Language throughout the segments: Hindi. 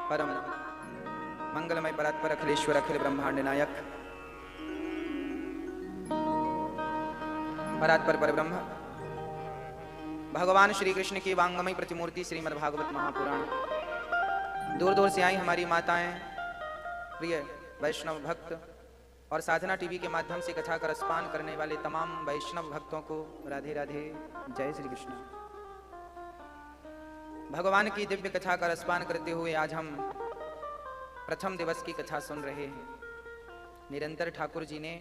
परम मंगलमय परात्पर अखिलेश्वर अखिल ब्रह्मांड नायक परात्पर परब्रह्म भगवान श्री कृष्ण की वांगमय प्रतिमूर्ति श्रीमद् भागवत महापुराण। दूर दूर से आई हमारी माताएं, प्रिय वैष्णव भक्त और साधना टीवी के माध्यम से कथा का रसपान करने वाले तमाम वैष्णव भक्तों को राधे राधे, जय श्री कृष्ण। भगवान की दिव्य कथा का रसपान करते हुए आज हम प्रथम दिवस की कथा सुन रहे हैं। निरंतर ठाकुर जी ने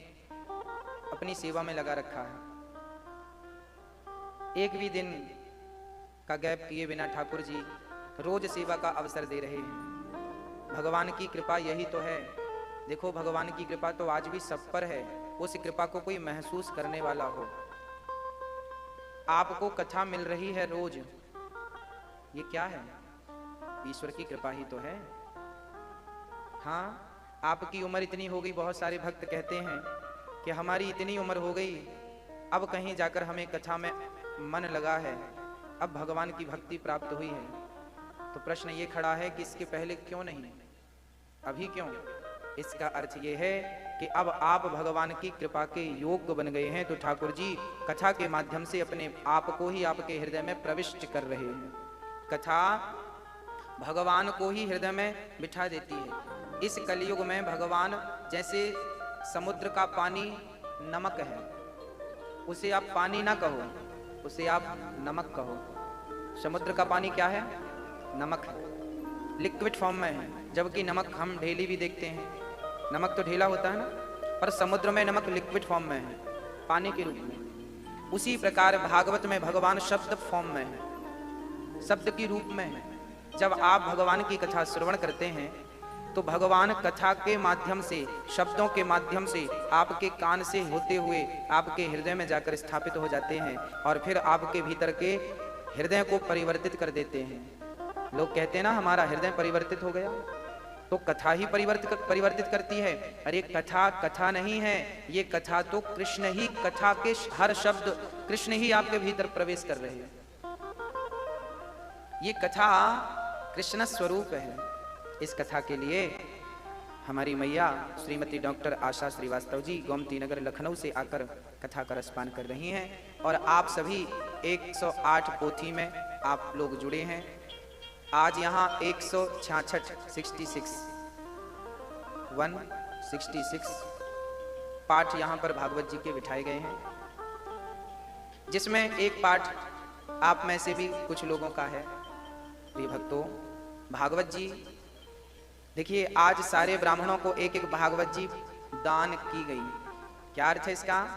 अपनी सेवा में लगा रखा है। एक भी दिन का गैप किए बिना ठाकुर जी रोज सेवा का अवसर दे रहे हैं। भगवान की कृपा यही तो है। देखो, भगवान की कृपा तो आज भी सब पर है। उस कृपा को कोई महसूस करने वाला हो। आपको कथा मिल रही है रोज, ये क्या है? ईश्वर की कृपा ही तो है। हाँ, आपकी उम्र इतनी हो गई, बहुत सारे भक्त कहते हैं कि हमारी इतनी उम्र हो गई, अब कहीं जाकर हमें कथा में मन लगा है, अब भगवान की भक्ति प्राप्त हुई है। तो प्रश्न ये खड़ा है कि इसके पहले क्यों नहीं, अभी क्यों? इसका अर्थ ये है कि अब आप भगवान की कृपा के योग्य बन गए हैं। तो ठाकुर जी कथा के माध्यम से अपने आप को ही आपके हृदय में प्रविष्ट कर रहे हैं। कथा भगवान को ही हृदय में बिठा देती है। इस कलयुग में भगवान जैसे समुद्र का पानी नमक है, उसे आप पानी ना कहो, उसे आप नमक कहो। समुद्र का पानी क्या है? नमक है, लिक्विड फॉर्म में है। जबकि नमक हम ढेली भी देखते हैं, नमक तो ढेला होता है ना, पर समुद्र में नमक लिक्विड फॉर्म में है, पानी के रूप में। उसी प्रकार भागवत में भगवान शब्द फॉर्म में है, शब्द की रूप में है। जब आप भगवान की कथा श्रवण करते हैं तो भगवान कथा के माध्यम से, शब्दों के माध्यम से आपके कान से होते हुए आपके हृदय में जाकर स्थापित हो जाते हैं और फिर आपके भीतर के हृदय को परिवर्तित कर देते हैं। लोग कहते हैं ना, हमारा हृदय परिवर्तित हो गया, तो कथा ही परिवर्तित करती है। अरे कथा कथा नहीं है, ये कथा तो कृष्ण ही, कथा के हर शब्द कृष्ण ही आपके भीतर प्रवेश कर रहे हैं। ये कथा कृष्ण स्वरूप है। इस कथा के लिए हमारी मैया श्रीमती डॉक्टर आशा श्रीवास्तव जी गोमती नगर लखनऊ से आकर कथा का रसपान कर रही हैं और आप सभी 108 पोथी में आप लोग जुड़े हैं। आज यहाँ 166 पाठ यहाँ पर भागवत जी के बिठाए गए हैं, जिसमें एक पाठ आप में से भी कुछ लोगों का है। प्रिय भक्तों, भागवत जी देखिए, आज सारे ब्राह्मणों को एक एक भागवत जी दान की गई। क्या अर्थ है इसका?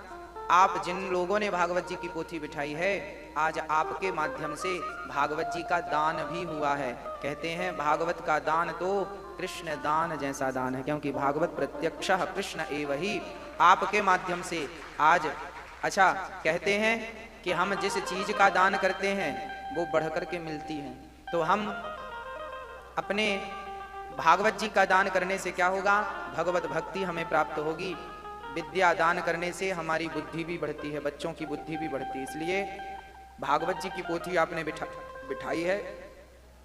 आप जिन लोगों ने भागवत जी की पोथी बिठाई है, आज आपके माध्यम से भागवत जी का दान भी हुआ है। कहते हैं भागवत का दान तो कृष्ण दान जैसा दान है, क्योंकि भागवत प्रत्यक्षः कृष्ण एव ही। आपके माध्यम से आज, अच्छा, कहते हैं कि हम जिस चीज का दान करते हैं वो बढ़ करके मिलती है। तो हम अपने भागवत जी का दान करने से क्या होगा? भगवत भक्ति हमें प्राप्त होगी। विद्या दान करने से हमारी बुद्धि भी बढ़ती है, बच्चों की बुद्धि भी बढ़ती है। इसलिए भागवत जी की पोथी आपने बिठाई है।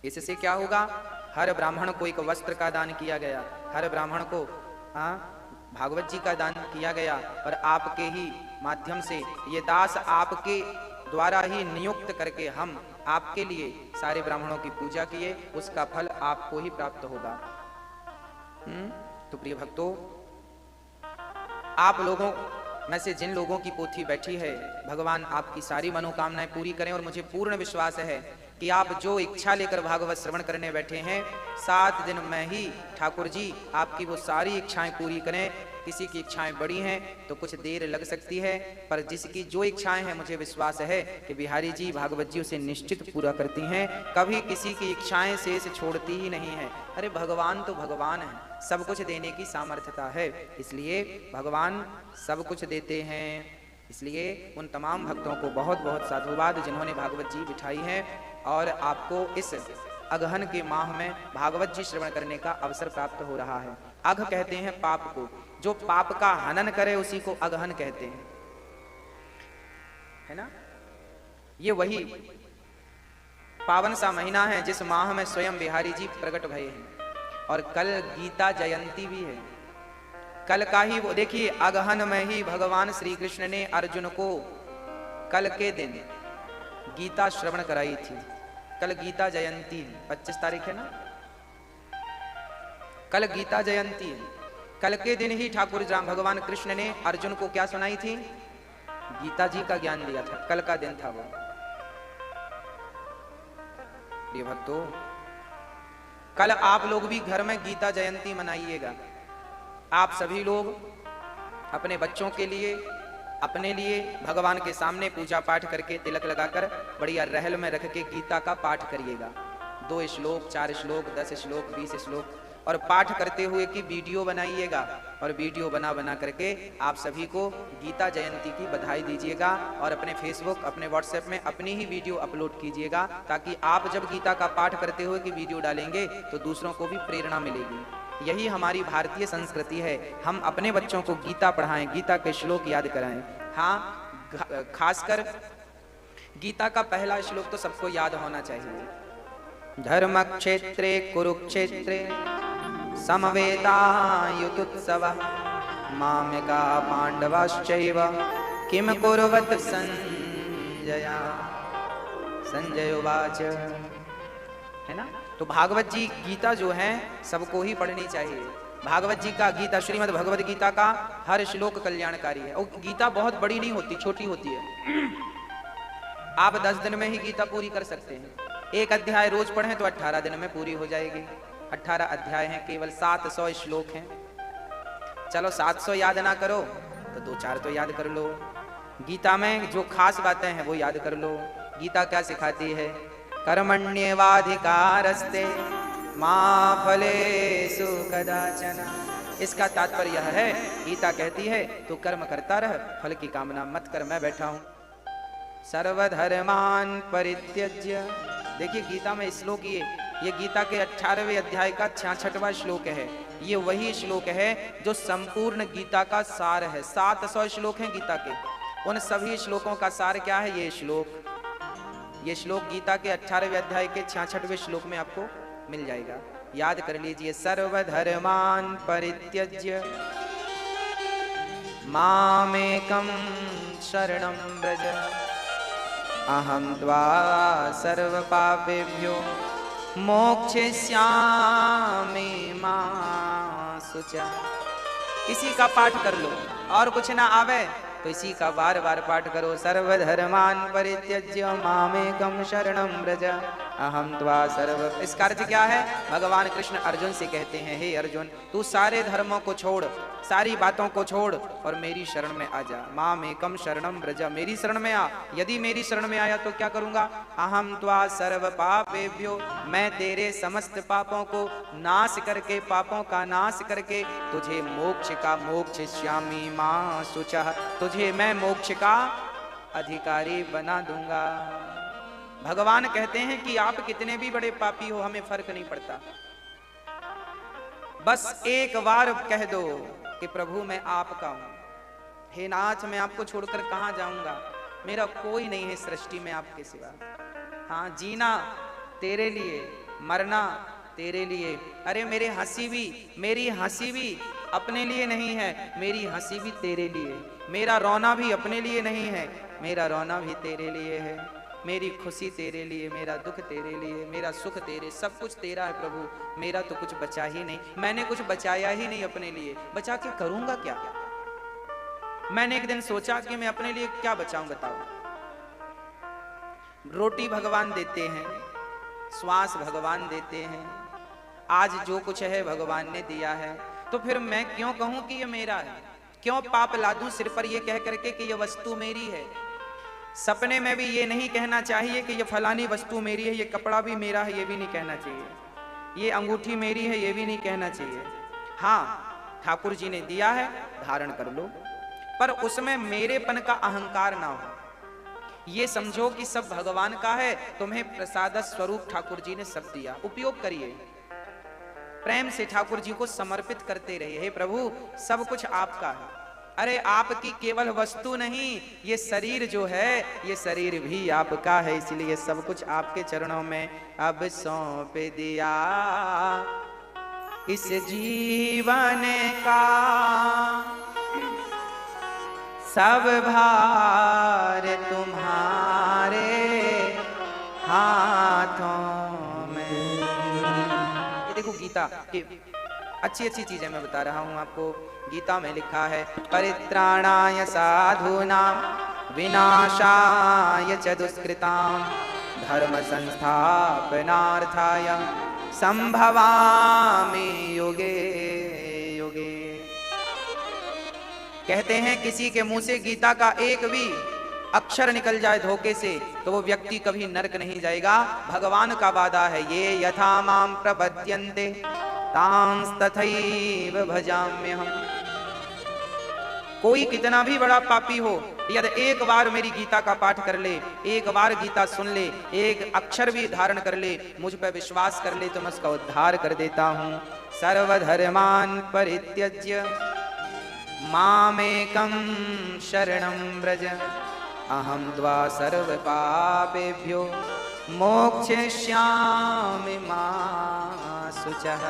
इससे क्या होगा? हर ब्राह्मण को एक वस्त्र का दान किया गया, हर ब्राह्मण को भागवत जी का दान किया गया और आपके ही माध्यम से ये दास आपके द्वारा ही नियुक्त करके हम आपके लिए सारे ब्राह्मणों की पूजा किए, उसका फल आपको ही प्राप्त होगा। तो प्रिय भक्तों, आप लोगों में से जिन लोगों की पोथी बैठी है, भगवान आपकी सारी मनोकामनाएं पूरी करें। और मुझे पूर्ण विश्वास है कि आप जो इच्छा लेकर भागवत श्रवण करने बैठे हैं, 7 दिन में ही ठाकुर जी आपकी वो सारी इच्छाएं पूरी करें। किसी की इच्छाएं बड़ी हैं तो कुछ देर लग सकती है, पर जिसकी जो इच्छाएं हैं, मुझे विश्वास है कि बिहारी जी भागवत जी उसे निश्चित पूरा करती हैं। कभी किसी की इच्छाएं शेष छोड़ती ही नहीं है। अरे भगवान तो भगवान है, सब कुछ देने की सामर्थ्यता है, इसलिए भगवान सब कुछ देते हैं। इसलिए उन तमाम भक्तों को बहुत बहुत साधुवाद जिन्होंने भागवत जी बिठाई है और आपको इस अगहन के माह में भागवत जी श्रवण करने का अवसर प्राप्त हो रहा है। अघ कहते हैं पाप को, जो पाप का हनन करे उसी को अगहन कहते हैं, है ना। ये वही पावन सा महीना है जिस माह में स्वयं बिहारी जी प्रकट भये हैं। और कल गीता जयंती भी है। कल का ही वो देखिए, अगहन में ही भगवान श्री कृष्ण ने अर्जुन को कल के दिन गीता श्रवण कराई थी। कल गीता जयंती है, 25 तारीख है ना, कल गीता जयंती है। कल के दिन ही ठाकुर भगवान कृष्ण ने अर्जुन को क्या सुनाई थी? गीता जी का ज्ञान दिया था। कल का दिन था वो। ये भक्तों, कल आप लोग भी घर में गीता जयंती मनाइएगा। आप सभी लोग अपने बच्चों के लिए, अपने लिए भगवान के सामने पूजा पाठ करके तिलक लगाकर बढ़िया रहल में रख के गीता का पाठ करिएगा। 2 श्लोक, 4 श्लोक, 10 श्लोक, 20 श्लोक, और पाठ करते हुए की वीडियो बनाइएगा। और वीडियो बना करके आप सभी को गीता जयंती की बधाई दीजिएगा। और अपने फेसबुक, अपने व्हाट्सएप में अपनी ही वीडियो अपलोड कीजिएगा, ताकि आप जब गीता का पाठ करते हुए की वीडियो डालेंगे तो दूसरों को भी प्रेरणा मिलेगी। यही हमारी भारतीय संस्कृति है। हम अपने बच्चों को गीता पढ़ाएं, गीता के श्लोक याद कराएं। हाँ, खासकर गीता का पहला श्लोक तो सबको याद होना चाहिए। धर्म क्षेत्रे कुरुक्षेत्रे समवेतायुतुत्सवः मामका पांडवाश्चैव किम कुर्वत संजय। संजय उवाच, है ना। तो भागवत जी गीता जो है सबको ही पढ़नी चाहिए। भागवत जी का गीता, श्रीमद् भगवद गीता का हर श्लोक कल्याणकारी है। और गीता बहुत बड़ी नहीं होती, छोटी होती है। आप 10 दिन में ही गीता पूरी कर सकते हैं। एक अध्याय रोज पढ़ें तो 18 दिन में पूरी हो जाएगी। 18 अध्याय हैं, केवल 700 श्लोक हैं। चलो 700 याद ना करो तो 2-4 तो याद कर लो। गीता में जो खास बातें हैं वो याद कर लो। गीता क्या सिखाती है? कर्मण्येवाधिकारस्ते मा फलेषु कदाचन। इसका तात्पर्य यह है, गीता कहती है तू कर्म करता रह, फल की कामना मत कर, मैं बैठा हूं। सर्वधर्मान परित्यज्य। देखिए गीता में श्लोक ये गीता के 18वें अध्याय का 66वां श्लोक है। ये वही श्लोक है जो संपूर्ण गीता का सार है। 700 श्लोक हैं गीता के, उन सभी श्लोकों का सार क्या है? ये श्लोक गीता के 18वें अध्याय के 66वें श्लोक में आपको मिल जाएगा। याद कर लीजिए। सर्वधर्मान परित्यज्य मामेकं शरणं व्रज अहं त्वा सर्व पापेभ्यो मोक्षयिष्यामि मा शुचः। इसी का पाठ कर लो, और कुछ ना आवे तो इसी का बार बार पाठ करो। सर्वधर्मान परित्यज्य मामेकं शरणं व्रज अहं त्वा सर्व। इसका अर्थ क्या है? भगवान कृष्ण अर्जुन से कहते हैं, हे अर्जुन, तू सारे धर्मों को छोड़, सारी बातों को छोड़ और मेरी शरण में आ जा। मामेकं शरणं व्रज, मेरी शरण में आ। यदि मेरी शरण में आया तो क्या करूंगा? अहं त्वा सर्व पापेभ्यो, मैं तेरे समस्त पापों को नाश करके, पापों का नाश करके तुझे मोक्ष का मोक्षयिष्यामि मा शुचः, तुझे मैं मोक्ष का अधिकारी बना दूंगा। भगवान कहते हैं कि आप कितने भी बड़े पापी हो, हमें फर्क नहीं पड़ता। बस एक बार कह दो कि प्रभु मैं आपका हूं। हे नाथ, मैं आपको छोड़कर कहां जाऊंगा? मेरा कोई नहीं है सृष्टि में आपके सिवा। हाँ, जीना तेरे लिए, मरना तेरे लिए। अरे मेरी हंसी भी अपने लिए नहीं है, मेरी हंसी भी तेरे लिए। मेरा रोना भी अपने लिए नहीं है, मेरा रोना भी तेरे लिए है। मेरी खुशी तेरे लिए, मेरा दुख तेरे लिए, मेरा सुख तेरे, सब कुछ तेरा है प्रभु। मेरा तो कुछ बचा ही नहीं, मैंने कुछ बचाया ही नहीं अपने लिए। बचा के करूंगा क्या? मैंने एक दिन सोचा कि मैं अपने लिए क्या बचाऊं, बताओ। रोटी भगवान देते हैं, श्वास भगवान देते हैं, आज जो कुछ है भगवान ने दिया है, तो फिर मैं क्यों कहूं कि ये मेरा है? क्यों पाप लादूं सिर पर ये कह करके कि ये वस्तु मेरी है? सपने में भी ये नहीं कहना चाहिए कि ये फलानी वस्तु मेरी है, ये कपड़ा भी मेरा है, ये भी नहीं कहना चाहिए। ये अंगूठी मेरी है, ये भी नहीं कहना चाहिए। हाँ, ठाकुर जी ने दिया है, धारण कर लो, पर उसमें मेरेपन का अहंकार ना हो। ये समझो कि सब भगवान का है, तुम्हें प्रसाद स्वरूप ठाकुर जी ने सब दिया, उपयोग करिए। प्रेम से ठाकुर जी को समर्पित करते रहिए। हे प्रभु, सब कुछ आपका है। अरे आपकी केवल वस्तु नहीं, ये शरीर जो है, ये शरीर भी आपका है, इसलिए सब कुछ आपके चरणों में अब सौंप दिया। इस जीवन का सब भार तुम्हारे हाथों में। ये देखो गीता की अच्छी अच्छी चीजें मैं बता रहा हूं आपको। गीता में लिखा है परित्राणाय साधूनां विनाशाय च दुष्कृतां धर्म संस्थापनार्थाय संभवामि युगे युगे। कहते हैं किसी के मुंह से गीता का एक भी अक्षर निकल जाए धोखे से तो वो व्यक्ति कभी नरक नहीं जाएगा। भगवान का वादा है, ये यथा माम प्रपद्यन्ते तांस तथैव भजाम्यहम्। कोई कितना भी बड़ा पापी हो, यदि एक बार मेरी गीता का पाठ कर ले, एक बार गीता सुन ले, एक अक्षर भी धारण कर ले, मुझ पर विश्वास कर ले तो मैं उसका उद्धार कर देता हूं। सर्वधर्मान् परित्यज्य मामेकं शरणं व्रज अहं त्वा सर्व पापेभ्यो मोक्षयिष्यामि मा शुचः।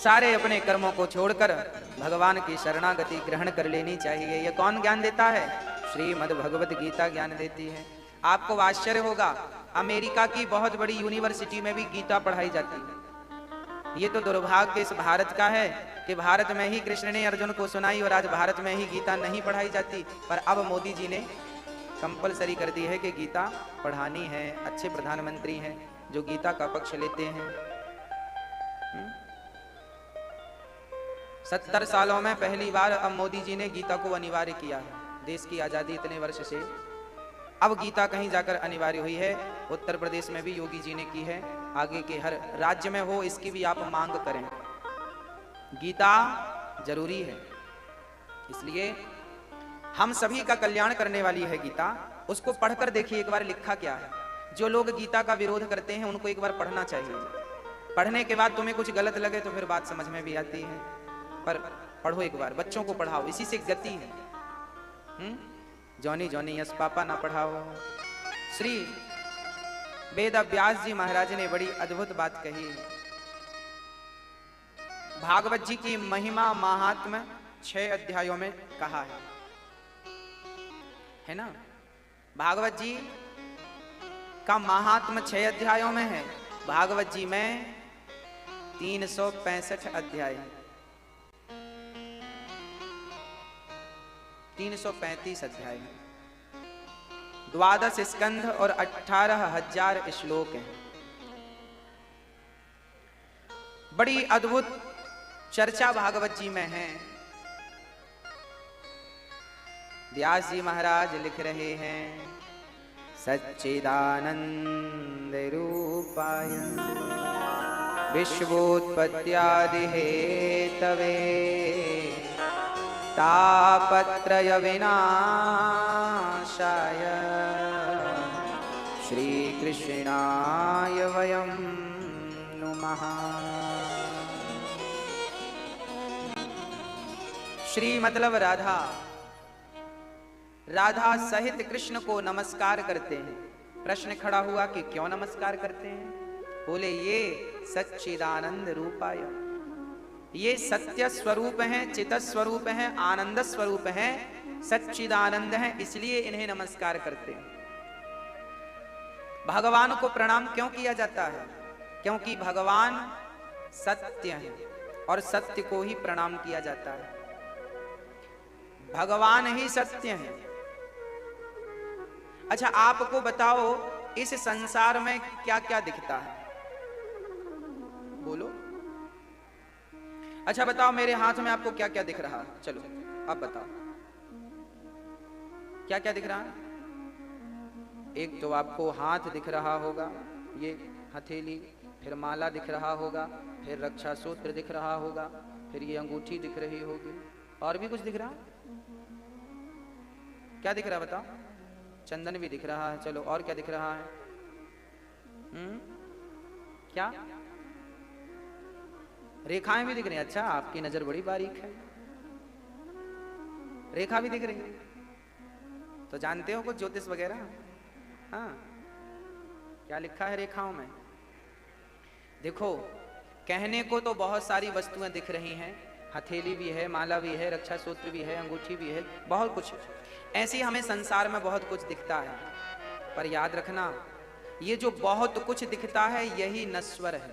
सारे अपने कर्मों को छोड़कर भगवान की शरणागति ग्रहण कर लेनी चाहिए। यह कौन ज्ञान देता है? श्रीमद् भगवत गीता ज्ञान देती है। आपको आश्चर्य होगा, अमेरिका की बहुत बड़ी यूनिवर्सिटी में भी गीता पढ़ाई जाती है। ये तो दुर्भाग्य इस भारत का है कि भारत में ही कृष्ण ने अर्जुन को सुनाई और आज भारत में ही गीता नहीं पढ़ाई जाती। पर अब मोदी जी ने कंपलसरी कर दी है कि गीता पढ़ानी है। अच्छे प्रधानमंत्री हैं जो गीता का पक्ष लेते हैं। 70 सालों में पहली बार अब मोदी जी ने गीता को अनिवार्य किया है। देश की आजादी इतने वर्ष से अब गीता कहीं जाकर अनिवार्य हुई है। उत्तर प्रदेश में भी योगी जी ने की है, आगे के हर राज्य में हो इसकी भी आप मांग करें। गीता जरूरी है, इसलिए हम सभी का कल्याण करने वाली है गीता। उसको पढ़कर देखिए एक बार लिखा क्या है। जो लोग गीता का विरोध करते हैं उनको एक बार पढ़ना चाहिए। पढ़ने के बाद तुम्हें कुछ गलत लगे तो फिर बात समझ में भी आती है, पर पढ़ो एक बार, बच्चों को पढ़ाओ, इसी से गति है। जॉनी जॉनी यस पापा ना पढ़ाओ। श्री वेद व्यास जी महाराज ने बड़ी अद्भुत बात कही। भागवत जी की महिमा महात्म्य 6 अध्यायों में कहा है ना। भागवत जी का महात्म्य 6 अध्यायों में है। भागवत जी में 365 अध्याय, 335 अध्याय, 12 स्कंध और 18,000 श्लोक हैं। बड़ी अद्भुत चर्चा भागवत जी में है। व्यास जी महाराज लिख रहे हैं सच्चिदानंद रूपाय विश्वोत्पत्त्यादि हेतवे तापत्रय विनाशाय श्री कृष्णाय वयं नुमः। श्री मतलब राधा, राधा सहित कृष्ण को नमस्कार करते हैं। प्रश्न खड़ा हुआ कि क्यों नमस्कार करते हैं? बोले ये सच्चिदानंद रूपाय, ये सत्य स्वरूप हैं, चित स्वरूप हैं, आनंद स्वरूप हैं, सच्चिदानंद हैं, इसलिए इन्हें नमस्कार करते हैं। भगवान को प्रणाम क्यों किया जाता है? क्योंकि भगवान सत्य हैं और सत्य को ही प्रणाम किया जाता है। भगवान ही सत्य हैं। अच्छा आपको बताओ इस संसार में क्या क्या दिखता है? बोलो। अच्छा बताओ मेरे हाथ में आपको क्या क्या दिख रहा है? चलो आप बताओ क्या क्या दिख रहा है? एक तो आपको हाथ दिख रहा होगा, ये हथेली, फिर माला दिख रहा होगा, फिर रक्षा सूत्र दिख रहा होगा, फिर ये अंगूठी दिख रही होगी, और भी कुछ दिख रहा है? क्या दिख रहा है बताओ? चंदन भी दिख रहा है। चलो और क्या दिख रहा है? क्या? रेखाएं भी दिख रही हैं। अच्छा आपकी नजर बड़ी बारीक है, रेखा भी दिख रही है। तो जानते हो कुछ ज्योतिष वगैरह? हाँ, क्या लिखा है रेखाओं में? देखो, कहने को तो बहुत सारी वस्तुएं दिख रही हैं, हथेली भी है, माला भी है, रक्षा सूत्र भी है, अंगूठी भी है, बहुत कुछ। ऐसे हमें संसार में बहुत कुछ दिखता है, पर याद रखना, ये जो बहुत कुछ दिखता है यही नश्वर है।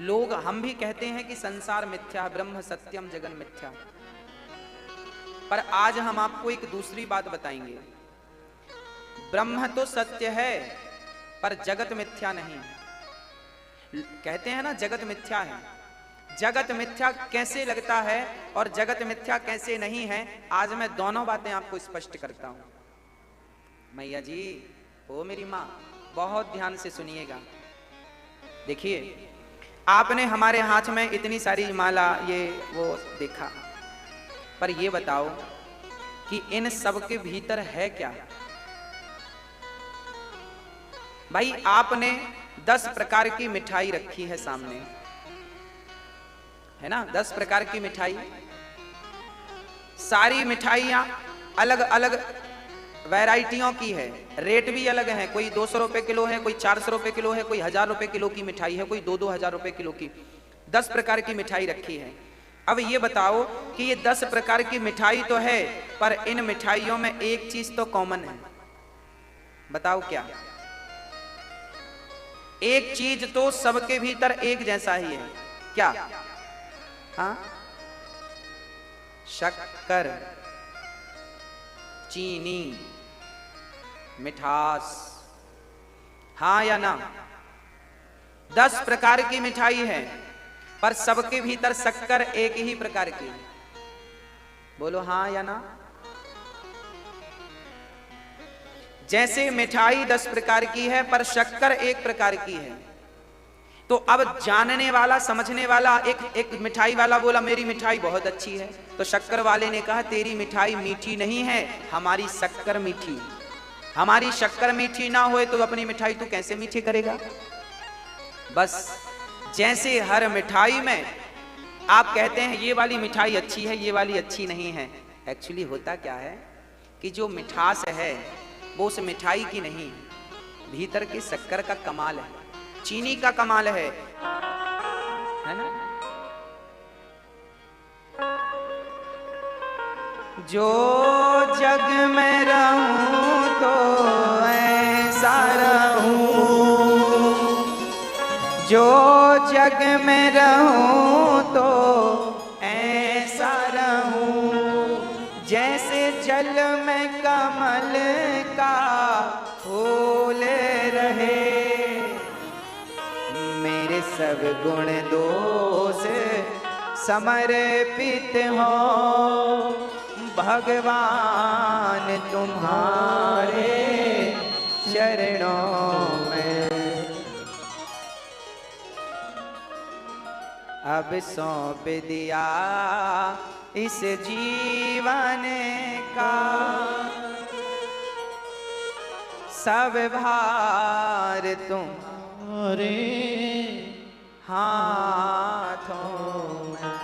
लोग, हम भी कहते हैं कि संसार मिथ्या, ब्रह्म सत्यम जगन मिथ्या, पर आज हम आपको एक दूसरी बात बताएंगे। ब्रह्म तो सत्य है, पर जगत मिथ्या नहीं है। कहते हैं ना जगत मिथ्या है। जगत मिथ्या कैसे लगता है और जगत मिथ्या कैसे नहीं है, आज मैं दोनों बातें आपको स्पष्ट करता हूं। मैया जी, ओ मेरी माँ, बहुत ध्यान से सुनिएगा। देखिए, आपने हमारे हाथ में इतनी सारी माला ये वो देखा, पर ये बताओ कि इन सब के भीतर है क्या? भाई, आपने 10 प्रकार की मिठाई रखी है सामने, है ना? 10 प्रकार की मिठाई, सारी मिठाइयां अलग अलग वैरायटियों की है, रेट भी अलग है। कोई 200 रुपए किलो है, कोई 400 रुपए किलो है, कोई 1000 रुपए किलो की मिठाई है, कोई 2-2 हजार रुपए किलो की। 10 प्रकार की मिठाई रखी है। अब ये बताओ कि ये 10 प्रकार की मिठाई तो है, पर इन मिठाइयों में एक चीज तो कॉमन है। बताओ क्या? एक चीज तो सबके भीतर एक जैसा ही है। क्या? हाँ, शक्कर, चीनी, मिठास। हाँ या ना? 10 प्रकार की मिठाई है, पर सबके भीतर शक्कर एक ही प्रकार की है। बोलो हाँ या ना? जैसे मिठाई 10 प्रकार की है, पर शक्कर एक प्रकार की है, तो अब जानने वाला, समझने वाला, एक मिठाई वाला बोला मेरी मिठाई बहुत अच्छी है, तो शक्कर वाले ने कहा तेरी मिठाई मीठी नहीं है, हमारी शक्कर मीठी। हमारी शक्कर मीठी ना होए तो अपनी मिठाई तू कैसे मीठी करेगा? बस जैसे हर मिठाई में आप कहते हैं ये वाली मिठाई अच्छी है, ये वाली अच्छी नहीं है, एक्चुअली होता क्या है कि जो मिठास है वो उस मिठाई की नहीं है, भीतर की शक्कर का कमाल है, चीनी का कमाल है ना? जो जग में रहूं तो ऐसा रहूं, जो जग में रहूं तो ऐसा रहूं, जैसे जल में कमल का फूल रहे, मेरे सब गुण दोष समर्पित हो भगवान तुम्हारे चरणों में। अब सौंप दिया इस जीवन का सब भार तुम्हारे हाथों में।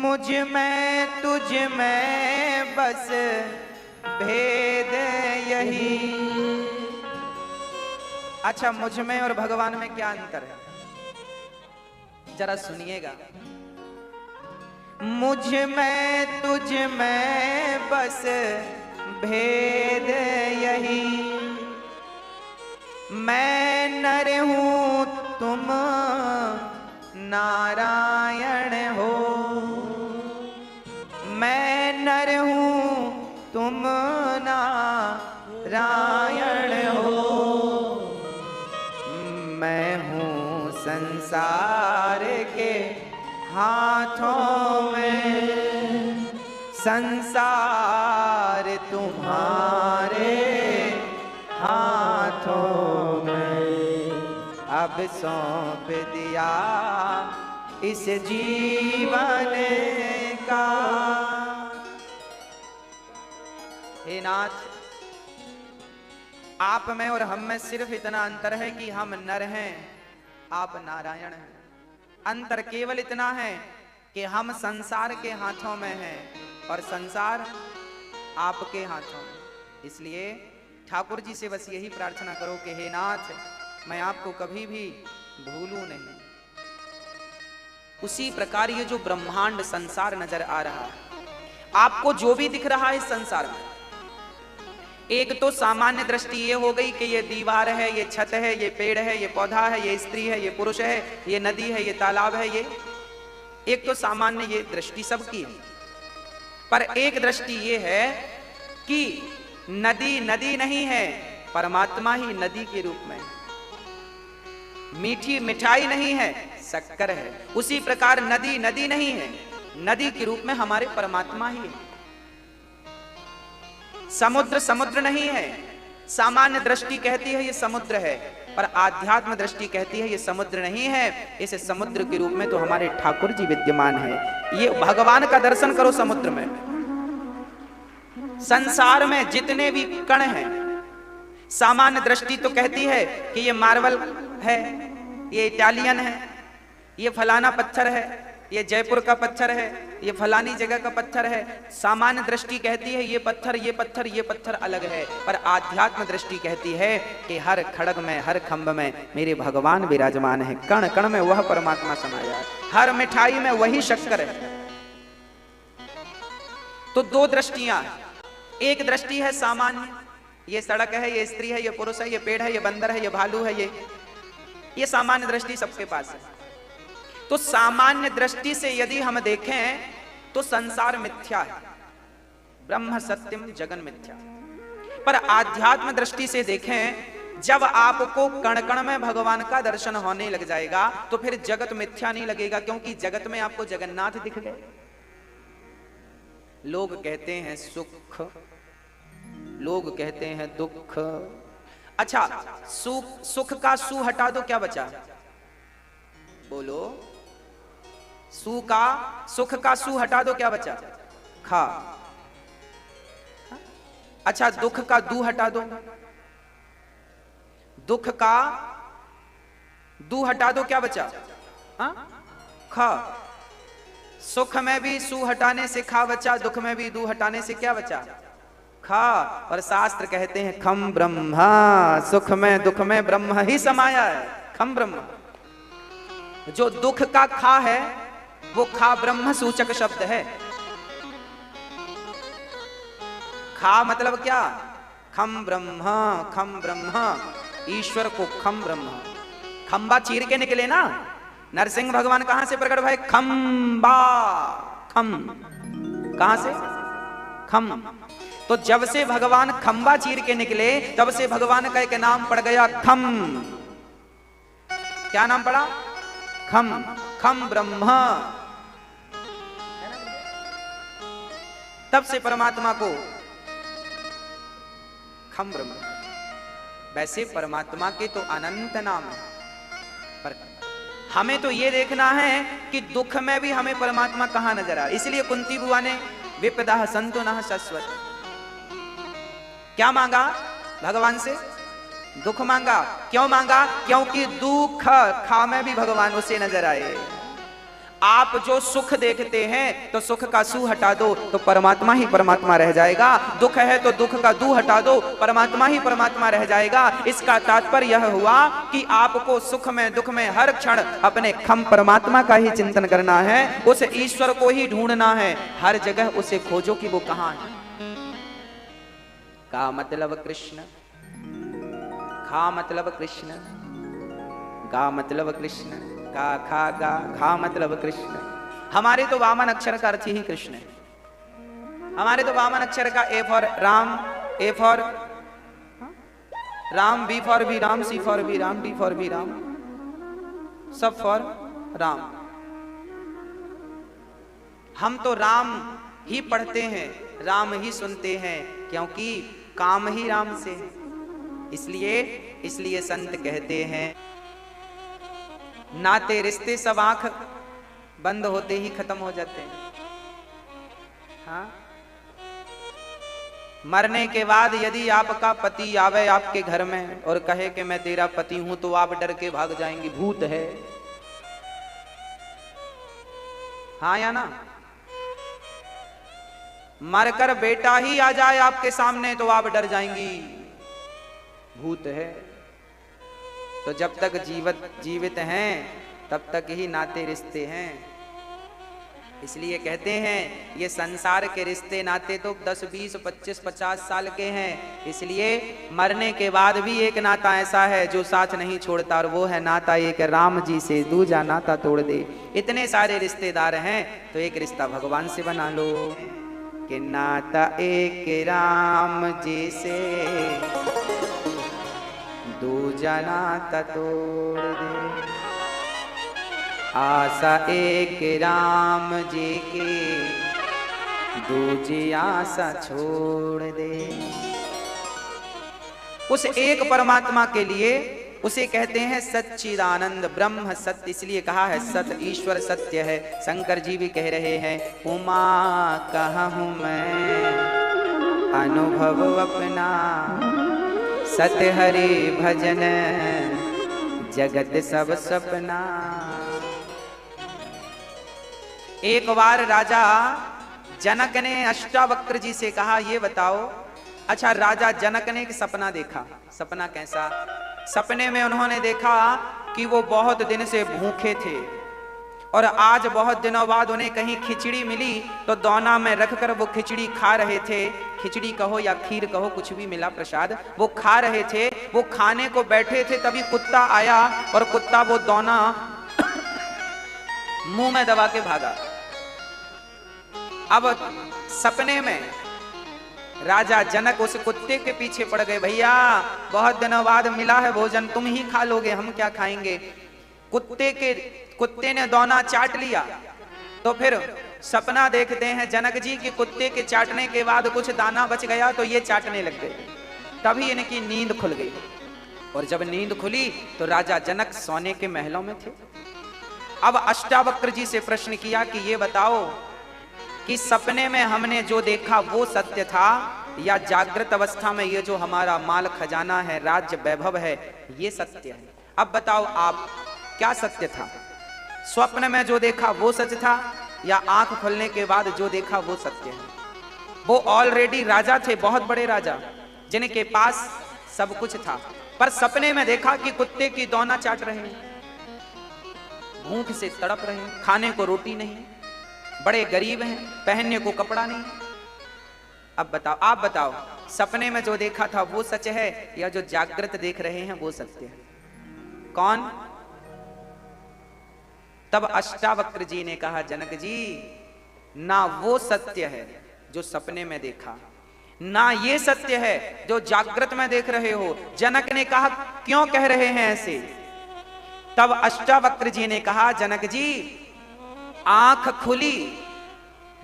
मुझ में तुझ में बस भेद यही। अच्छा, मुझ में और भगवान में क्या अंतर है, जरा सुनिएगा। मुझ में तुझ में बस भेद यही, मैं नर हूं तुम नारायण हो, मैं नर हूं तुम नारायण हो, मैं हूं संसार के हाथों में, संसार तुम्हारे हाथों में। अब सौंप दिया इस जीवन का। हे नाथ, आप में और हम में सिर्फ इतना अंतर है कि हम नर हैं, आप नारायण हैं। अंतर केवल इतना है कि हम संसार के हाथों में हैं और संसार आपके हाथों में। इसलिए ठाकुर जी से बस यही प्रार्थना करो कि हे नाथ, मैं आपको कभी भी भूलूं नहीं। उसी प्रकार ये जो ब्रह्मांड संसार नजर आ रहा है, आपको जो भी दिख रहा है इस संसार में, एक तो सामान्य दृष्टि ये हो गई कि ये दीवार है, ये छत है, ये पेड़ है, ये पौधा है, ये स्त्री है, ये पुरुष है, ये नदी है, ये तालाब है, ये एक तो सामान्य ये दृष्टि सबकी है। पर एक दृष्टि ये है कि नदी नदी नहीं है, परमात्मा ही नदी के रूप में, मीठी मिठाई नहीं है, शक्कर है। उसी प्रकार नदी नदी नहीं है, नदी के रूप में हमारे परमात्मा ही है। समुद्र समुद्र नहीं है, सामान्य दृष्टि कहती है ये समुद्र है, पर आध्यात्म दृष्टि कहती है ये समुद्र नहीं है। इस समुद्र के रूप में तो हमारे ठाकुर जी विद्यमान है। ये भगवान का दर्शन करो समुद्र में। संसार में जितने भी कण हैं, सामान्य दृष्टि तो कहती है कि ये मार्बल है, ये इटालियन है, ये फलाना पत्थर है, ये जयपुर का पत्थर है, ये फलानी जगह का पत्थर है। सामान्य दृष्टि कहती है ये पत्थर ये पत्थर ये पत्थर अलग है, पर आध्यात्म दृष्टि कहती है कि हर खड़ग में, हर खंभ में मेरे भगवान विराजमान है, कण कण में वह परमात्मा समाया है, हर मिठाई में वही शक्कर है। तो दो दृष्टियां, एक दृष्टि है सामान्य, ये सड़क है, ये स्त्री है, ये पुरुष है, ये पेड़ है, ये बंदर है, ये भालू है, ये सामान्य दृष्टि सबके पास है। तो सामान्य दृष्टि से यदि हम देखें तो संसार मिथ्या है, ब्रह्म सत्यम जगन मिथ्या। पर आध्यात्म दृष्टि से देखें, जब आपको कण कण में भगवान का दर्शन होने लग जाएगा तो फिर जगत मिथ्या नहीं लगेगा, क्योंकि जगत में आपको जगन्नाथ दिख गए। लोग कहते हैं सुख, लोग कहते हैं दुख। अच्छा, सुख का सु हटा दो, क्या बचा? बोलो। सुख का सु हटा दो, क्या बचा? खा। अच्छा, दुख का दू हटा दो, दुख का दू हटा दो, क्या बचा? खा। सुख में भी सु हटाने से खा बचा, दुख में भी दू हटाने से क्या बचा? खा। और शास्त्र कहते हैं खम ब्रह्मा, सुख में दुख में ब्रह्म ही समाया है, खम ब्रह्म। जो दुख का खा है वो खा ब्रह्म सूचक शब्द है। खा मतलब क्या? खम ब्रह्म, खम ब्रह्म, ईश्वर को खम ब्रह्म। खंबा चीर के निकले ना, नरसिंह भगवान कहां से प्रकट भय? खंबा, खम, कहां से? खम। तो जब से भगवान खंबा चीर के निकले तब से भगवान का एक नाम पड़ गया खम। क्या नाम पड़ा? खम, खम ब्रह्म। तब से परमात्मा को खम ब्रह्म। वैसे परमात्मा के तो अनंत नाम है, पर हमें तो ये देखना है कि दुख में भी हमें परमात्मा कहां नजर आ। इसलिए कुंती बुआ ने विपदा संतो नः शाश्वत क्या मांगा भगवान से? दुख मांगा। क्यों मांगा? क्योंकि दुख खा में भी भगवान उसे नजर आए। आप जो सुख देखते हैं तो सुख का सु हटा दो तो परमात्मा ही परमात्मा रह जाएगा। दुख है तो दुख का दू हटा दो, परमात्मा ही परमात्मा रह जाएगा। इसका तात्पर्य यह हुआ कि आपको सुख में दुख में हर क्षण अपने खम परमात्मा का ही चिंतन करना है, उस ईश्वर को ही ढूंढना है, हर जगह उसे खोजो कि वो कहां है। का मतलब कृष्ण, खा मतलब कृष्ण, गा मतलब कृष्ण, का खा गा, घा मतलब कृष्ण। हमारे तो वामन अक्षर का अर्थ ही कृष्ण है। हमारे तो वामन अक्षर का A for Ram, A for Ram, B for B Ram, C for B Ram, D for B Ram, सब फॉर राम। हम तो राम ही पढ़ते हैं, राम ही सुनते हैं, क्योंकि काम ही राम से है। इसलिए संत कहते हैं नाते रिश्ते सब आंख बंद होते ही खत्म हो जाते हैं। हाँ? मरने के बाद यदि आपका पति आवे आपके घर में और कहे कि मैं तेरा पति हूं तो आप डर के भाग जाएंगे, भूत है। हाँ या ना? मरकर बेटा ही आ जाए आपके सामने तो आप डर जाएंगी, भूत है। तो जब तक जीवित हैं तब तक ही नाते रिश्ते हैं। इसलिए कहते हैं ये संसार के रिश्ते नाते तो 10, 20, 25, 50 साल के हैं। इसलिए मरने के बाद भी एक नाता ऐसा है जो साथ नहीं छोड़ता, और वो है नाता एक राम जी से, दूजा नाता तोड़ दे। इतने सारे रिश्तेदार हैं तो एक रिश्ता भगवान से बना लो कि नाता एक राम जी से, दूजा नाता तोड़ दे। आशा एक राम जी की, दूजी आशा छोड़ दे। उस एक परमात्मा के लिए उसे कहते हैं सच्चिदानंद ब्रह्म सत्य। इसलिए कहा है सत ईश्वर सत्य है। शंकर जी भी कह रहे हैं उमा कहाँ हूँ मैं अनुभव अपना, सत हरि भजन जगत सब सपना। एक बार राजा जनक ने अष्टावक्र जी से कहा ये बताओ। अच्छा, राजा जनक ने एक सपना देखा। सपना कैसा? सपने में उन्होंने देखा कि वो बहुत दिन से भूखे थे और आज बहुत दिनों बाद उन्हें कहीं खिचड़ी मिली, तो दोना में रखकर वो खिचड़ी खा रहे थे। खिचड़ी कहो या खीर कहो, कुछ भी मिला प्रसाद, वो खा रहे थे। वो खाने को बैठे थे, तभी कुत्ता आया और कुत्ता वो दोना मुंह में दबा के भागा। अब सपने में राजा जनक उस कुत्ते के पीछे पड़ गए। भैया बहुत दिनों बाद मिला है भोजन, तुम ही खा लोगे, हम क्या खाएंगे। कुत्ते ने दोना चाट लिया। तो फिर सपना देखते हैं जनक जी कि कुत्ते के चाटने के बाद कुछ दाना बच गया तो ये चाटने लग गए। तभी इनकी नींद खुल गई, और जब नींद खुली तो राजा जनक सोने के महलों में थे। अब अष्टावक्र जी से प्रश्न किया कि ये बताओ कि सपने में हमने जो देखा वो सत्य था, या जागृत अवस्था में ये जो हमारा माल खजाना है, राज्य वैभव है, ये सत्य है। अब बताओ आप, क्या सत्य था? स्वप्न में जो देखा वो सच था, या आंख खुलने के बाद जो देखा वो सत्य है? वो ऑलरेडी राजा थे, बहुत बड़े राजा, जिनके पास सब कुछ था, पर सपने में देखा कि कुत्ते की दोना चाट रहे हैं, भूख से तड़प रहे हैं, खाने को रोटी नहीं, बड़े गरीब हैं, पहनने को कपड़ा नहीं। अब बताओ, आप बताओ, सपने में जो देखा था वो सच है, या जो जागृत देख रहे हैं वो सत्य है? कौन? तब अष्टावक्र जी ने कहा जनक जी, ना वो सत्य है जो सपने में देखा, ना ये सत्य है जो जागृत में देख रहे हो। जनक ने कहा क्यों कह रहे हैं ऐसे? तब अष्टावक्र जी ने कहा जनक जी, आंख खुली,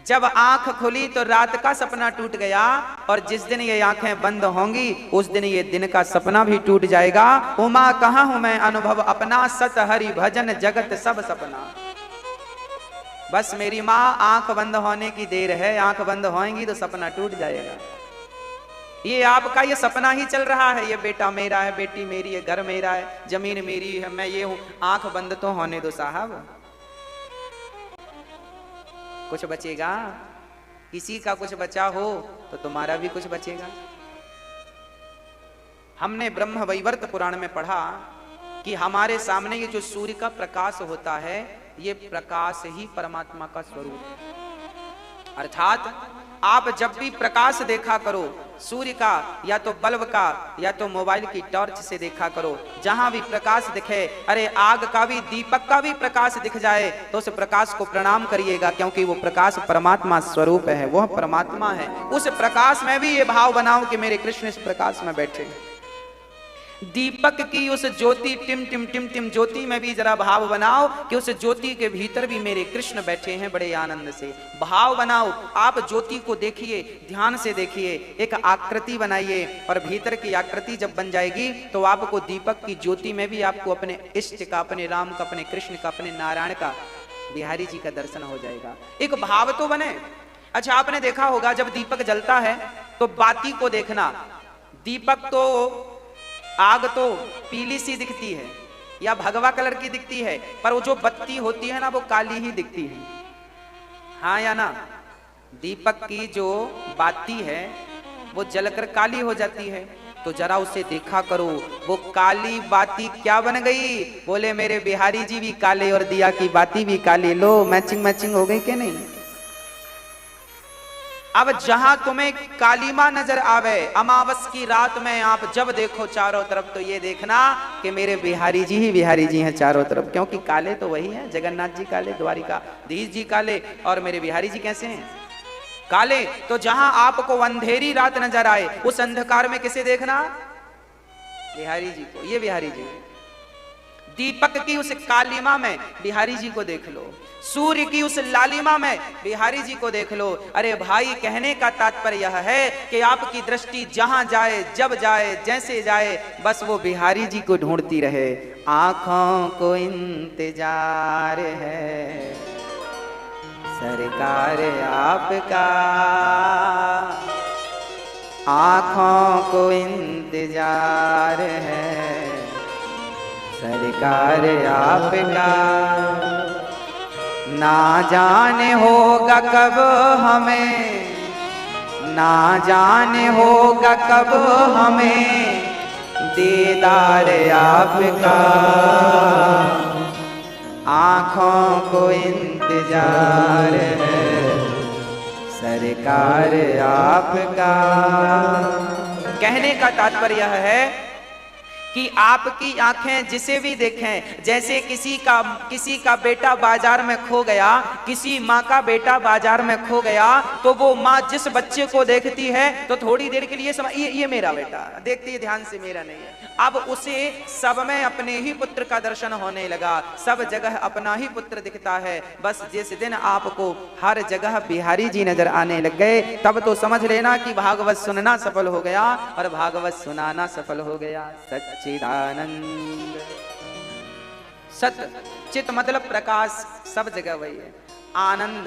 जब आंख खुली तो रात का सपना टूट गया, और जिस दिन ये आंखें बंद होंगी उस दिन ये दिन का सपना भी टूट जाएगा। उमा कहाँ हूं मैं अनुभव अपना, सत हरि भजन जगत सब सपना। बस मेरी माँ, आंख बंद होने की देर है, आंख बंद होएंगी तो सपना टूट जाएगा। ये आपका ये सपना ही चल रहा है, ये बेटा मेरा है, बेटी मेरी है, घर मेरा है, जमीन मेरी है, मैं ये हूं। आंख बंद तो होने दो साहब, कुछ बचेगा। किसी का कुछ बचा हो तो तुम्हारा भी कुछ बचेगा। हमने ब्रह्म वैवर्त पुराण में पढ़ा कि हमारे सामने ये जो सूर्य का प्रकाश होता है, ये प्रकाश ही परमात्मा का स्वरूप है। अर्थात आप जब भी प्रकाश देखा करो, सूर्य का या तो बल्ब का या तो मोबाइल की टॉर्च से देखा करो, जहां भी प्रकाश दिखे, अरे आग का भी, दीपक का भी प्रकाश दिख जाए तो उस प्रकाश को प्रणाम करिएगा, क्योंकि वो प्रकाश परमात्मा स्वरूप है, वह परमात्मा है। उस प्रकाश में भी ये भाव बनाओ कि मेरे कृष्ण इस प्रकाश में बैठे। दीपक की उस ज्योति, टिम टिम टिम टिम ज्योति में भी जरा भाव बनाओ कि उस ज्योति के भीतर भी मेरे कृष्ण बैठे हैं बड़े आनंद से। भाव बनाओ, आप ज्योति को देखिए, ध्यान से देखिए, एक आकृति बनाइए, और भीतर की आकृति जब बन जाएगी तो आपको दीपक की ज्योति में भी आपको अपने इष्ट का, अपने राम का, अपने कृष्ण का, अपने नारायण का, बिहारी जी का दर्शन हो जाएगा। एक भाव तो बने। अच्छा, आपने देखा होगा जब दीपक जलता है तो बाती को देखना, दीपक तो, आग तो पीली सी दिखती है या भगवा कलर की दिखती है, पर वो जो बत्ती होती है ना वो काली ही दिखती है, हाँ या ना? दीपक की जो बाती है वो जलकर काली हो जाती है, तो जरा उसे देखा करो, वो काली बाती क्या बन गई? बोले मेरे बिहारी जी भी काले और दिया की बाती भी काली। लो मैचिंग मैचिंग हो गई कि नहीं? अब जहां तुम्हें कालीमा नजर आवे अमावस की रात में, आप जब देखो चारों तरफ तो ये देखना कि मेरे बिहारी जी ही बिहारी जी हैं चारों तरफ, क्योंकि काले तो वही हैं, जगन्नाथ जी काले, द्वारिकाधीश जी काले, और मेरे बिहारी जी कैसे हैं? काले। तो जहां आपको अंधेरी रात नजर आए उस अंधकार में किसे देखना? बिहारी जी को। ये बिहारी जी। दीपक की उस कालिमा में बिहारी जी को देख लो, सूर्य की उस लालिमा में बिहारी जी को देख लो। अरे भाई, कहने का तात्पर्य यह है कि आपकी दृष्टि जहां जाए, जब जाए, जैसे जाए, बस वो बिहारी जी को ढूंढती रहे। आंखों को इंतजार है सरकार आपका, आंखों को इंतजार है सरकार आपका। ना जाने होगा कब हमें, ना जाने होगा कब हमें दीदार आपका, आंखों को इंतजार है सरकार आपका। कहने का तात्पर्य यह है कि आपकी आंखें जिसे भी देखें, जैसे किसी का बेटा बाजार में खो गया, किसी माँ का बेटा बाजार में खो गया, तो वो माँ जिस बच्चे को देखती है तो थोड़ी देर के लिए ये मेरा बेटा, देखती है ध्यान से, मेरा नहीं है। अब उसे सब में अपने ही पुत्र का दर्शन होने लगा, सब जगह अपना ही पुत्र दिखता है। बस जिस दिन आपको हर जगह बिहारी जी नजर आने लग गए, तब तो समझ लेना कि भागवत सुनना सफल हो गया और भागवत सुनाना सफल हो गया। सच्चिदानंद। सत चित मतलब प्रकाश, सब जगह वही है। आनंद,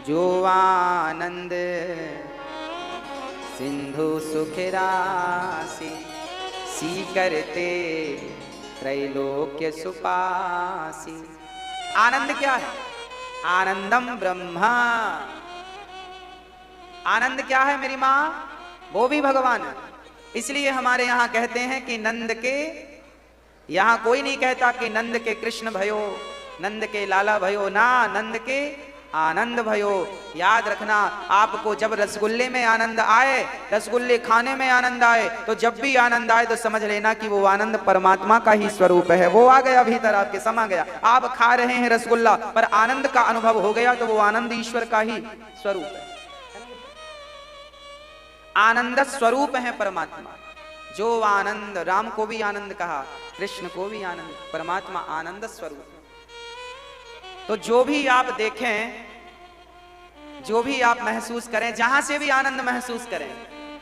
जो आनंद सिंधु सुख राशि, सी करते त्रैलोक्य सुपासी। आनंद क्या है? आनंदम ब्रह्मा। आनंद क्या है मेरी माँ? वो भी भगवान है। इसलिए हमारे यहाँ कहते हैं कि नंद के, यहाँ कोई नहीं कहता कि नंद के कृष्ण भयो, नंद के लाला भयो, ना, नंद के आनंद भयो। याद रखना, आपको जब रसगुल्ले में आनंद आए, रसगुल्ले खाने में आनंद आए, तो जब भी आनंद आए तो समझ लेना कि वो आनंद परमात्मा का ही स्वरूप है। वो आ गया भीतर, आपके समा गया। आप खा रहे हैं रसगुल्ला, पर आनंद का अनुभव हो गया तो वो आनंद ईश्वर का ही स्वरूप है। आनंद स्वरूप है परमात्मा। जो आनंद, राम को भी आनंद कहा, कृष्ण को भी आनंद, परमात्मा आनंद स्वरूप। तो जो भी आप देखें, जो भी आप महसूस करें, जहां से भी आनंद महसूस करें,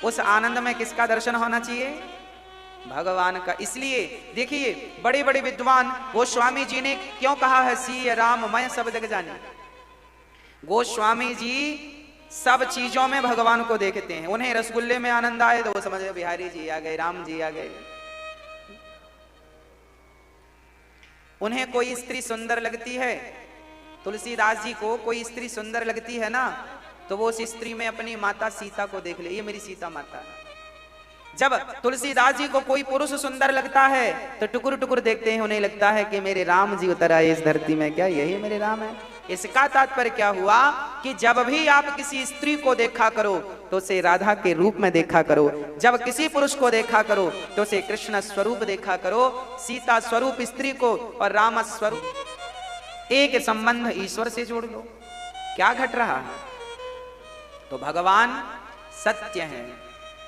उस आनंद में किसका दर्शन होना चाहिए? भगवान का। इसलिए देखिए, बड़े बड़े विद्वान गोस्वामी जी ने क्यों कहा है सी राम मैं सब जग जानी। गोस्वामी जी सब चीजों में भगवान को देखते हैं। उन्हें रसगुल्ले में आनंद आए तो वो समझे बिहारी जी आ गए, राम जी आ गए। उन्हें कोई स्त्री सुंदर लगती है, तुलसीदास जी को कोई स्त्री सुंदर लगती है ना, तो वो उस स्त्री में अपनी माता सीता को देख ले, ये मेरी सीता माता है। जब तुलसीदास जी को कोई पुरुष सुंदर लगता है तो टुकुर टुकुर देखते हैं, उन्हें लगता है कि मेरे राम जी उतर आए इस धरती में, क्या यही मेरे राम है। इसका तात्पर्य क्या हुआ कि जब भी आप किसी स्त्री को देखा करो तो उसे राधा के रूप में देखा करो, जब किसी पुरुष को देखा करो तो उसे कृष्ण स्वरूप देखा करो, सीता स्वरूप स्त्री को और राम स्वरूप। एक संबंध ईश्वर से जोड़ लो। क्या घट रहा है? तो भगवान सत्य है,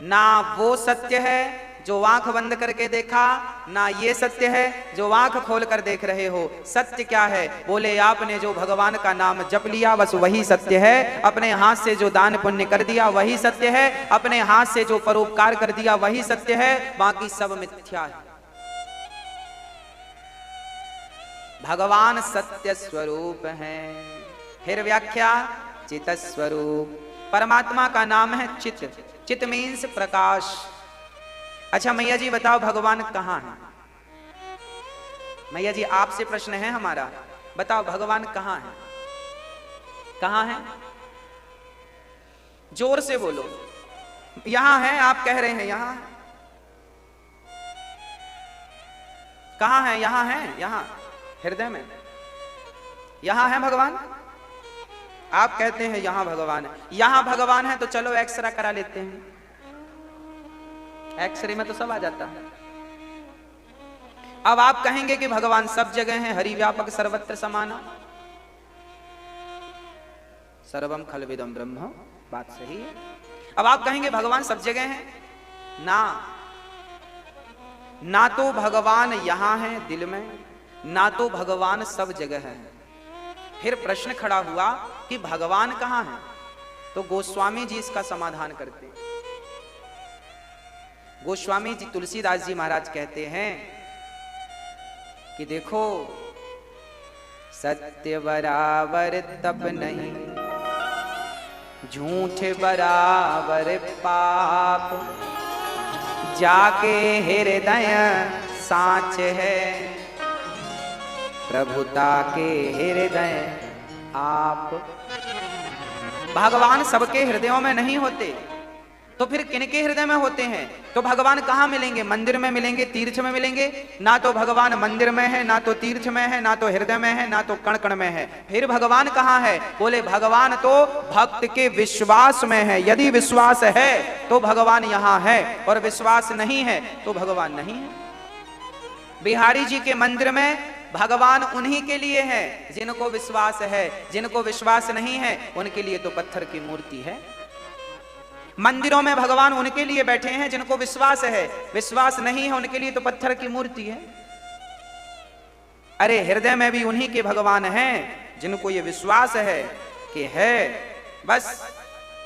ना वो सत्य है जो आंख बंद करके देखा, ना ये सत्य है जो आंख खोल कर देख रहे हो। सत्य क्या है? बोले आपने जो भगवान का नाम जप लिया बस वही सत्य है। अपने हाथ से जो दान पुण्य कर दिया वही सत्य है। अपने हाथ से जो परोपकार कर दिया वही सत्य है, बाकी सब मिथ्या है। भगवान सत्य स्वरूप है। फिर व्याख्या, चित स्वरूप। परमात्मा का नाम है चित। चित मीन्स प्रकाश। अच्छा मैया जी बताओ भगवान कहाँ है? मैया जी आपसे प्रश्न है हमारा, बताओ भगवान कहाँ है? कहाँ है? जोर से बोलो। यहां है, आप कह रहे हैं यहां। कहाँ है? यहाँ है, यहाँ हृदय में, यहाँ है भगवान। आप कहते हैं यहाँ भगवान है, यहाँ भगवान है तो चलो एक्सरे करा लेते हैं। एक्सरे में तो सब आ जाता है। अब आप कहेंगे कि भगवान सब जगह हैं, हरि व्यापक सर्वत्र समाना, सर्वम खलविदम ब्रह्म, बात सही है। अब आप कहेंगे भगवान सब जगह हैं, ना तो भगवान यहां है दिल में, ना तो भगवान सब जगह है। फिर प्रश्न खड़ा हुआ कि भगवान कहां है? तो गोस्वामी जी इसका समाधान करते हैं। गोस्वामी जी तुलसीदास जी महाराज कहते हैं कि देखो, सत्य बराबर तप नहीं, झूठ बराबर पाप, जाके हृदय साच है, प्रभुता के हृदय आप। भगवान सबके हृदयों में नहीं होते, तो फिर किनके हृदय में होते हैं? तो भगवान कहाँ मिलेंगे? मंदिर में मिलेंगे, तीर्थ में मिलेंगे? ना तो भगवान मंदिर में है, ना तो तीर्थ में है, ना तो हृदय में है, ना तो कण कण में है। फिर भगवान कहाँ है? बोले भगवान तो भक्त के विश्वास में है। यदि विश्वास है तो भगवान यहाँ है, और विश्वास नहीं है तो भगवान नहीं है। बिहारी जी के मंदिर में भगवान उन्हीं के लिए है जिनको विश्वास है, जिनको विश्वास नहीं है उनके लिए तो पत्थर की मूर्ति है। मंदिरों में भगवान उनके लिए बैठे हैं जिनको विश्वास है, विश्वास नहीं है उनके लिए तो पत्थर की मूर्ति है। अरे हृदय में भी उन्हीं के भगवान हैं जिनको ये विश्वास है कि है। बस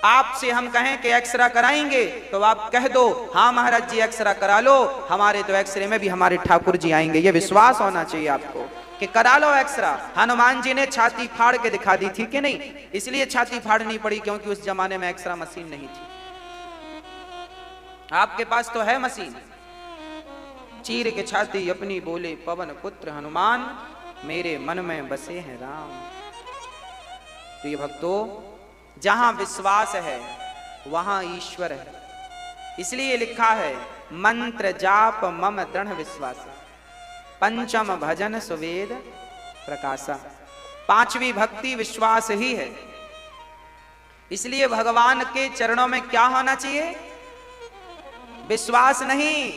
आपसे हम कहें कि एक्सरा कराएंगे तो आप कह दो हाँ महाराज जी एक्सरा करा लो, हमारे तो एक्सरे में भी हमारे ठाकुर जी आएंगे। ये विश्वास होना चाहिए आपको कि करा लो एक्सरा। हनुमान जी ने छाती फाड़ के दिखा दी थी कि नहीं? इसलिए छाती फाड़नी पड़ी क्योंकि उस जमाने में एक्सरा मशीन नहीं थी। आपके पास तो है मशीन। चीर के छाती अपनी बोले पवन पुत्र हनुमान, मेरे मन में बसे हैं राम। प्रिय भक्तों, जहां विश्वास है वहां ईश्वर है। इसलिए लिखा है मंत्र जाप मम दृढ़ विश्वास, पंचम भजन सुवेद प्रकाशा। पांचवी भक्ति विश्वास ही है। इसलिए भगवान के चरणों में क्या होना चाहिए? विश्वास नहीं,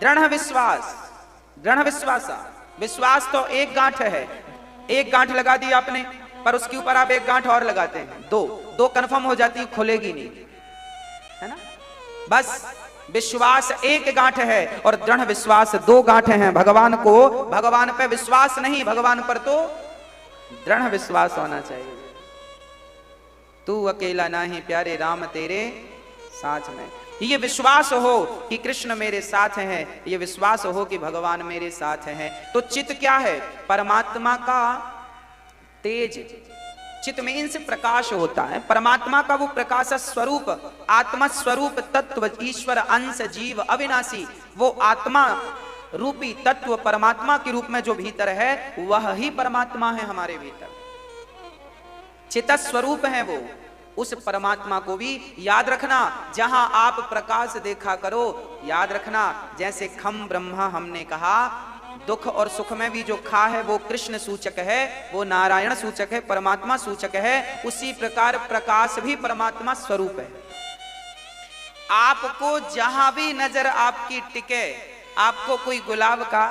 दृढ़ विश्वास। दृढ़ विश्वासा। विश्वास तो एक गांठ है, एक गांठ लगा दी आपने, पर उसके ऊपर आप एक गांठ और लगाते हैं, दो कंफर्म हो जाती, खुलेगी नहीं, है ना? बस विश्वास एक गांठ है और दृढ़ विश्वास दो गांठ हैं। भगवान को, भगवान पे विश्वास नहीं, भगवान पर तो दृढ़ विश्वास होना चाहिए। तू अकेला नहीं प्यारे राम तेरे साथ में। ये विश्वास हो कि कृष्ण मेरे साथ हैं, ये विश्वास हो कि भगवान मेरे साथ हैं। तो चित्त क्या है? परमात्मा का तेज। चित्त में से प्रकाश होता है, परमात्मा का वो प्रकाश स्वरूप, आत्मा स्वरूप तत्व, ईश्वर अंश जीव अविनाशी, वो आत्मा रूपी तत्व परमात्मा के रूप में जो भीतर है वह ही परमात्मा है हमारे भीतर। चित्त स्वरूप है वो। उस परमात्मा को भी याद रखना। जहां आप प्रकाश देखा करो, याद रखना जैसे खम ब्रह्मा हमने कहा, दुख और सुख में भी जो खा है वो कृष्ण सूचक है, वो नारायण सूचक है, परमात्मा सूचक है। उसी प्रकार प्रकाश भी परमात्मा स्वरूप है। आपको जहां भी नजर आपकी टिके, आपको कोई गुलाब का